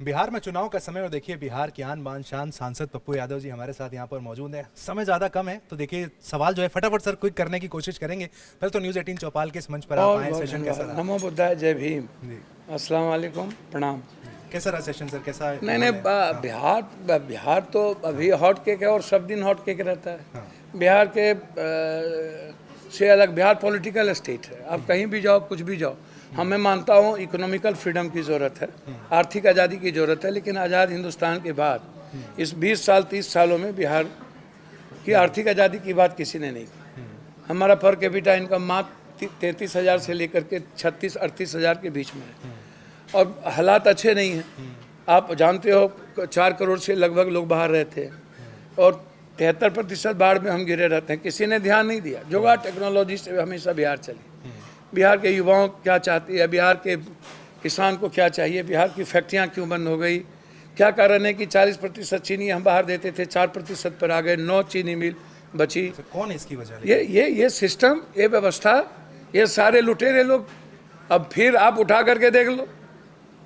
बिहार में चुनाव का समय और देखिए बिहार की आन बान शान सांसद पप्पू यादव जी हमारे साथ यहाँ पर मौजूद हैं। समय ज़्यादा कम है तो देखिए सवाल जो है फटाफट सर क्विक करने की कोशिश करेंगे। पहले तो न्यूज़ 18 चौपाल के इस मंच पर आप बहुत आए, बहुत सेशन कैसा धन्यवाद। रहा? नमो बुद्धाय, जय भीम। जी, अस्सलाम वालेकुम, प्रणाम। कैसा रहा सेशन सर? कैसा है? नहीं नहीं, बिहार तो अभी हॉट केक है और सब दिन हॉट केक रहता है। बिहार के से अलग बिहार पॉलिटिकल स्टेट है। आप कहीं भी जाओ, कुछ भी जाओ। मैं मानता हूँ इकोनॉमिकल फ्रीडम की ज़रूरत है, आर्थिक आज़ादी की ज़रूरत है, लेकिन आज़ाद हिंदुस्तान के बाद इस 20 साल 30 सालों में बिहार की आर्थिक आज़ादी की बात किसी ने नहीं की। हमारा पर कैपिटा इनकम मात्र 33,000 से लेकर के 36-38,000 के बीच में है और हालात अच्छे नहीं हैं। आप जानते हो 4 करोड़ से लगभग लोग बाहर रहते हैं और 73% बाढ़ में हम गिरे रहते हैं। किसी ने ध्यान नहीं दिया। जुगाड़ टेक्नोलॉजी से हमेशा बिहार चली। बिहार के युवाओं क्या चाहती है, बिहार के किसान को क्या चाहिए, बिहार की फैक्ट्रियाँ क्यों बंद हो गई, क्या कारण है कि 40% चीनी हम बाहर देते थे, 4% पर आ गए, 9 चीनी मिल बची। सर, कौन है इसकी वजह? ये सिस्टम, ये व्यवस्था, ये सारे लुटेरे लोग। अब फिर आप उठा करके देख लो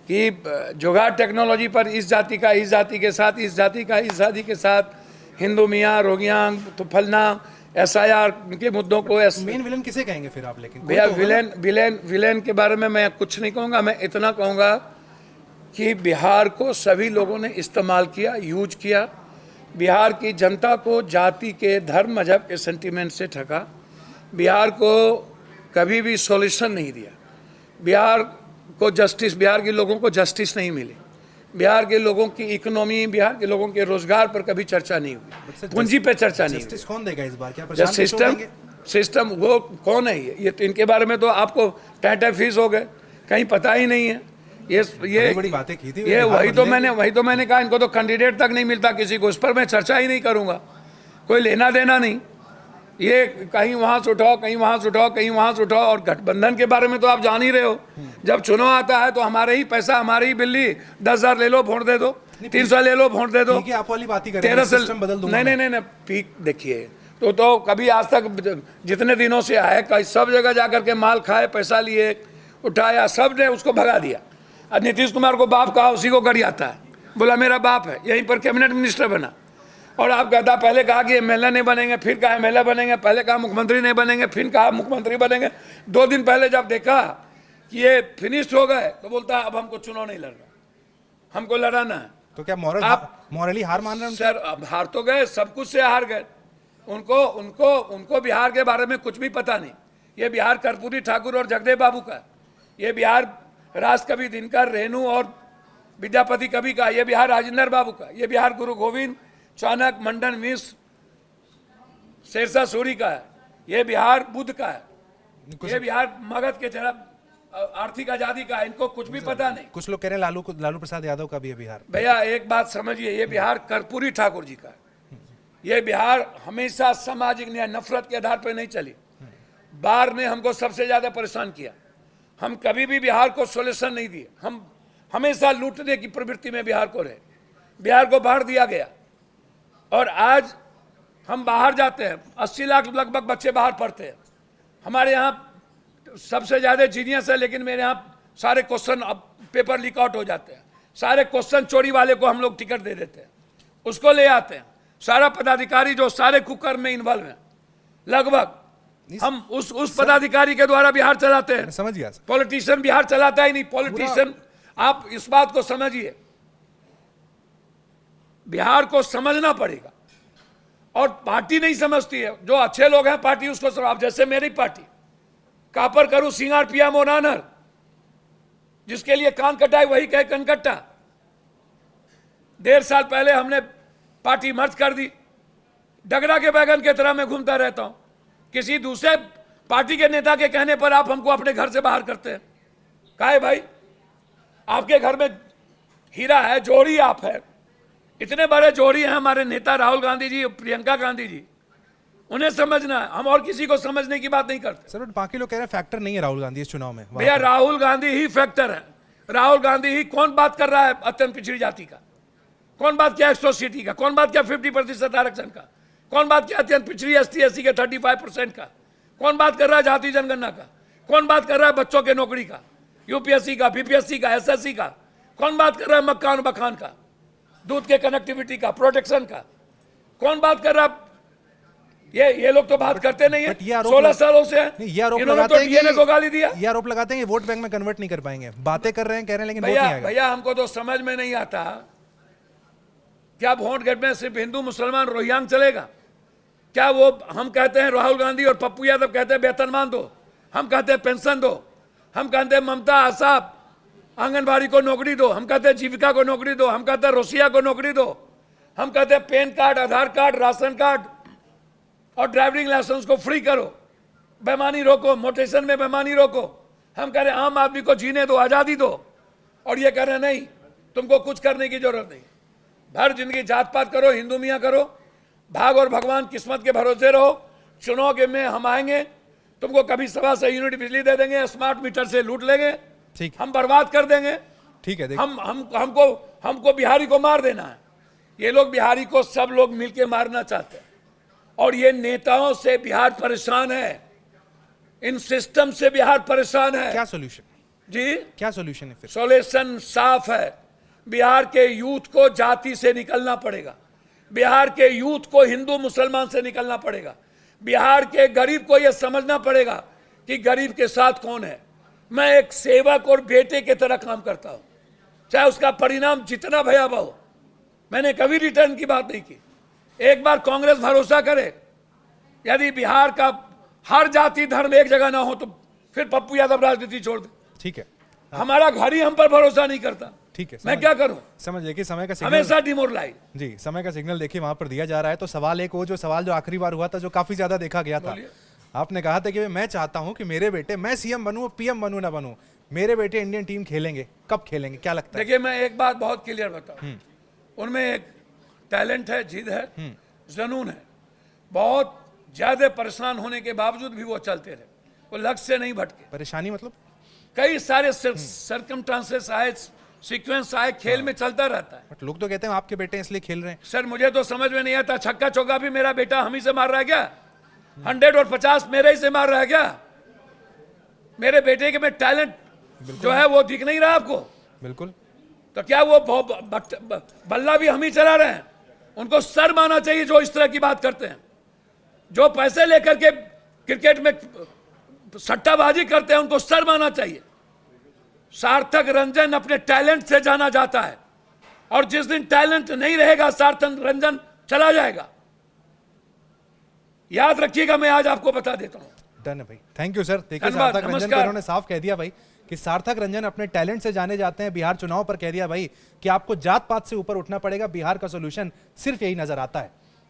कि जुगाड़ टेक्नोलॉजी पर इस जाति का इस जाति के साथ, इस जाति का इस जाति के साथ, हिंदू मियाँ रोगियाँ तो फलना SIR के मुद्दों को मेन विलन किसे कहेंगे फिर आप? लेकिन भैया विलेन के बारे में मैं कुछ नहीं कहूँगा। मैं इतना कहूँगा कि बिहार को सभी लोगों ने इस्तेमाल किया, यूज किया। बिहार की जनता को जाति के, धर्म, मजहब के सेंटीमेंट से ठगा। बिहार को कभी भी सॉल्यूशन नहीं दिया। बिहार के लोगों को जस्टिस नहीं मिली। बिहार के लोगों की इकोनॉमी, बिहार के लोगों के रोजगार पर कभी चर्चा नहीं हुई, पूंजी पे चर्चा नहीं हुई। जस्टिस कौन देगा इस बार? क्या जब प्रशांत किशोर देंगे? सिस्टम वो कौन है? ये तो इनके बारे में तो आपको टाटा फीस हो गए, कहीं पता ही नहीं है। ये बड़ी बातें की थी ये वही तो मैंने कहा, इनको तो कैंडिडेट तक नहीं मिलता किसी को। इस पर मैं चर्चा ही नहीं करूंगा, कोई लेना देना नहीं। ये कहीं वहां से उठाओ, कहीं वहां से उठाओ, कहीं वहां से उठाओ। और गठबंधन के बारे में तो आप जान ही रहे हो। जब चुनाव आता है तो हमारे ही पैसा, हमारी ही बिल्ली, 10,000 ले लो वोट दे दो, 300 ले लो वोट दे दो। ठीक है, आप वाली बात ही करें, 13 सिस्टम बदल दूंगा। नहीं, पीक देखिए तो कभी आज तक जितने दिनों से आए, कहीं सब जगह जाकर के माल खाए, पैसा लिए, उठाया, सब ने उसको भगा दिया। और नीतीश कुमार को बाप कहा, उसी को गड़ी आता है, बोला मेरा बाप है, यहीं पर कैबिनेट मिनिस्टर बना। और आप कहता, पहले कहा कि MLA नहीं बनेंगे, फिर कहा MLA बनेंगे, पहले कहा मुख्यमंत्री नहीं बनेंगे, फिर कहा मुख्यमंत्री बनेंगे। 2 दिन पहले जब देखा कि ये फिनिश्ड हो गए तो बोलता अब हमको चुनाव नहीं लड़ना, हमको लड़ाना है। तो क्या मॉरली हार मान रहे हैं सर? अब हार तो गए, सब कुछ से हार गए। उनको बिहार के बारे में कुछ भी पता नहीं। ये बिहार कर्पूरी ठाकुर और जगदेव बाबू का, ये बिहार राजकवि दिनकर, रेणु और विद्यापति कवि का, ये बिहार राजेंद्र बाबू का, ये बिहार गुरु गोविंद, चाणक, मंडन मिश्र, शेरशाह सूरी का है, ये बिहार बुद्ध का है, ये बिहार मगध के जरा आर्थिक आजादी का है। इनको कुछ भी पता नहीं। कुछ लोग कह रहे हैं लालू प्रसाद यादव का भी है बिहार। भैया एक बात समझिए, ये बिहार कर्पूरी ठाकुर जी का है। ये बिहार हमेशा सामाजिक न्याय, नफरत के आधार पर नहीं चली। बाढ़ ने हमको सबसे ज्यादा परेशान किया। हम कभी भी बिहार को सोल्यूशन नहीं दिए। हम हमेशा लूटने की प्रवृत्ति में बिहार को रहे। बिहार को बाढ़ दिया गया और आज हम बाहर जाते हैं, 80 लाख लगभग बच्चे बाहर पढ़ते हैं। हमारे यहाँ सबसे ज़्यादा जीनियस है, लेकिन मेरे यहाँ सारे क्वेश्चन अब पेपर लीक आउट हो जाते हैं। सारे क्वेश्चन चोरी वाले को हम लोग टिकट दे देते हैं, उसको ले आते हैं। सारा पदाधिकारी जो सारे कुकर में इन्वॉल्व हैं, लगभग हम उस पदाधिकारी के द्वारा बिहार चलाते हैं। समझ गया। पॉलिटिशियन बिहार चलाता ही नहीं। पॉलिटिशियन, आप इस बात को समझिए, बिहार को समझना पड़ेगा। और पार्टी नहीं समझती है। जो अच्छे लोग हैं पार्टी उसको समझ। जैसे मेरी पार्टी कापर करूं सिंगार पिया मोनानर, जिसके लिए कान कटाए वही कहे कनकट्टा। 1.5 साल पहले हमने पार्टी मर्ज कर दी। डगरा के बैगन के तरह मैं घूमता रहता हूं। किसी दूसरे पार्टी के नेता के कहने पर आप हमको अपने घर से बाहर करते हैं। काहे भाई? आपके घर में हीरा है, जोड़ी आप है। इतने बड़े जोड़ी हैं हमारे नेता राहुल गांधी जी, प्रियंका गांधी जी। उन्हें समझना है, हम और किसी को समझने की बात नहीं करते। सर, बाकी लोग कह रहे हैं फैक्टर नहीं है राहुल गांधी इस चुनाव में। भैया राहुल गांधी ही फैक्टर है। राहुल गांधी ही। कौन बात कर रहा है अत्यंत पिछड़ी जाति का? कौन बात किया एट्रोसिटी का? कौन बात किया 50% आरक्षण का? कौन बात किया अत्यंत पिछड़ी ST/SC के 35% का? कौन बात कर रहा है जाति जनगणना का? कौन बात कर रहा है बच्चों के नौकरी का, UPSC का, BPSC का, SSC का? कौन बात कर रहा है मकान मकान का, दूध के कनेक्टिविटी का, प्रोटेक्शन का? कौन बात कर रहा है? ये लोग तो बात करते नहीं है। 16 सालों से नहीं, ये आरोप इन्होंने लगाते तो हैं डीएनए को गाली दिया। ये आरोप लगाते हैं कि वोट बैंक में कन्वर्ट नहीं कर पाएंगे, बातें कर रहे हैं, कह रहे हैं, लेकिन वोट नहीं आएगा। भैया हमको तो समझ में नहीं आता क्या वोट गेट में सिर्फ हिंदू मुसलमान रोहिंग्या चलेगा क्या? वो हम कहते हैं राहुल गांधी और पप्पू यादव कहते हैं वेतनमान दो, हम कहते हैं पेंशन दो, हम कहते हैं ममता आसाफ आंगनबाड़ी को नौकरी दो, हम कहते हैं जीविका को नौकरी दो, हम कहते हैं रोसिया को नौकरी दो, हम कहते हैं पैन कार्ड, आधार कार्ड, राशन कार्ड और ड्राइविंग लाइसेंस को फ्री करो, बेईमानी रोको, मोटेशन में बेईमानी रोको। हम कह रहे हैं आम आदमी को जीने दो, आज़ादी दो, और ये कह रहे हैं नहीं तुमको कुछ करने की जरूरत नहीं, भर जिंदगी जात पात करो, हिंदू मियाँ करो, भाग और भगवान किस्मत के भरोसे रहो, चुनाव के में हम आएंगे, तुमको कभी 1.25 यूनिट बिजली दे देंगे, स्मार्ट मीटर से लूट लेंगे, ठीक, हम बर्बाद कर देंगे। ठीक है, हमको बिहारी को मार देना है। ये लोग बिहारी को सब लोग मिलके मारना चाहते हैं, और ये नेताओं से बिहार परेशान है, इन सिस्टम से बिहार परेशान है। क्या सॉल्यूशन जी, क्या सॉल्यूशन है फिर? सॉल्यूशन साफ है, बिहार के यूथ को जाति से निकलना पड़ेगा, बिहार के यूथ को हिंदू मुसलमान से निकलना पड़ेगा, बिहार के गरीब को यह समझना पड़ेगा कि गरीब के साथ कौन है। मैं एक सेवक और बेटे की तरह काम करता हूं, चाहे उसका परिणाम जितना भयावह हो। मैंने कभी रिटर्न की बात नहीं की। एक बार कांग्रेस भरोसा करे, यदि बिहार का हर जाति धर्म एक जगह ना हो तो फिर पप्पू यादव राजनीति छोड़ दे। ठीक है, हमारा घर ही हम पर भरोसा नहीं करता, ठीक है, मैं क्या करूं? समझ देखिए, समय का सिग्नल हमेशा डिमोरलाइज। जी, समय का सिग्नल देखिए वहां पर दिया जा रहा है। तो सवाल एक, वो जो सवाल जो आखिरी बार हुआ था, जो काफी ज्यादा देखा गया था, आपने कहा था कि मैं चाहता हूं कि मेरे बेटे, मैं सीएम बनूं, पीएम बनूं ना बनूं, मेरे बेटे इंडियन टीम खेलेंगे। कब खेलेंगे, क्या लगता है? देखिए मैं एक बात बहुत क्लियर बताऊं, उनमें एक टैलेंट है, जिद है, जुनून है। बहुत ज्यादा परेशान होने के बावजूद भी वो चलते रहे, वो लक्ष्य से नहीं भटके। परेशानी मतलब? कई सारे सर्कमस्टांसेस आए, सीक्वेंस आए, खेल में चलता रहता है। बट लोग तो कहते हैं आपके बेटे इसलिए खेल रहे हैं। सर मुझे तो समझ में नहीं आता, छक्का चौका भी मेरा बेटा हम ही से मार रहा है क्या? 100 और 50 मेरे ही से मार रहा है क्या? मेरे बेटे के में टैलेंट जो है वो दिख नहीं रहा आपको? बिल्कुल। तो क्या वो बल्ला भी हम ही चला रहे हैं? उनको सर माना चाहिए जो इस तरह की बात करते हैं, जो पैसे लेकर के क्रिकेट में सट्टाबाजी करते हैं, उनको सर माना चाहिए। सार्थक रंजन अपने टैलेंट से जाना जाता है, और जिस दिन टैलेंट नहीं रहेगा सार्थक रंजन चला जाएगा। याद रखिएगा, मैं आज आपको बता देता हूं। डन है भाई, थैंक यू सर। देखिए सार्थक रंजन को इन्होंने साफ कह दिया भाई कि सार्थक रंजन अपने टैलेंट से जाने जाते हैं। बिहार चुनाव पर कह दिया भाई कि आपको जात पात से ऊपर उठना पड़ेगा, बिहार का सॉल्यूशन सिर्फ यही नजर आता है।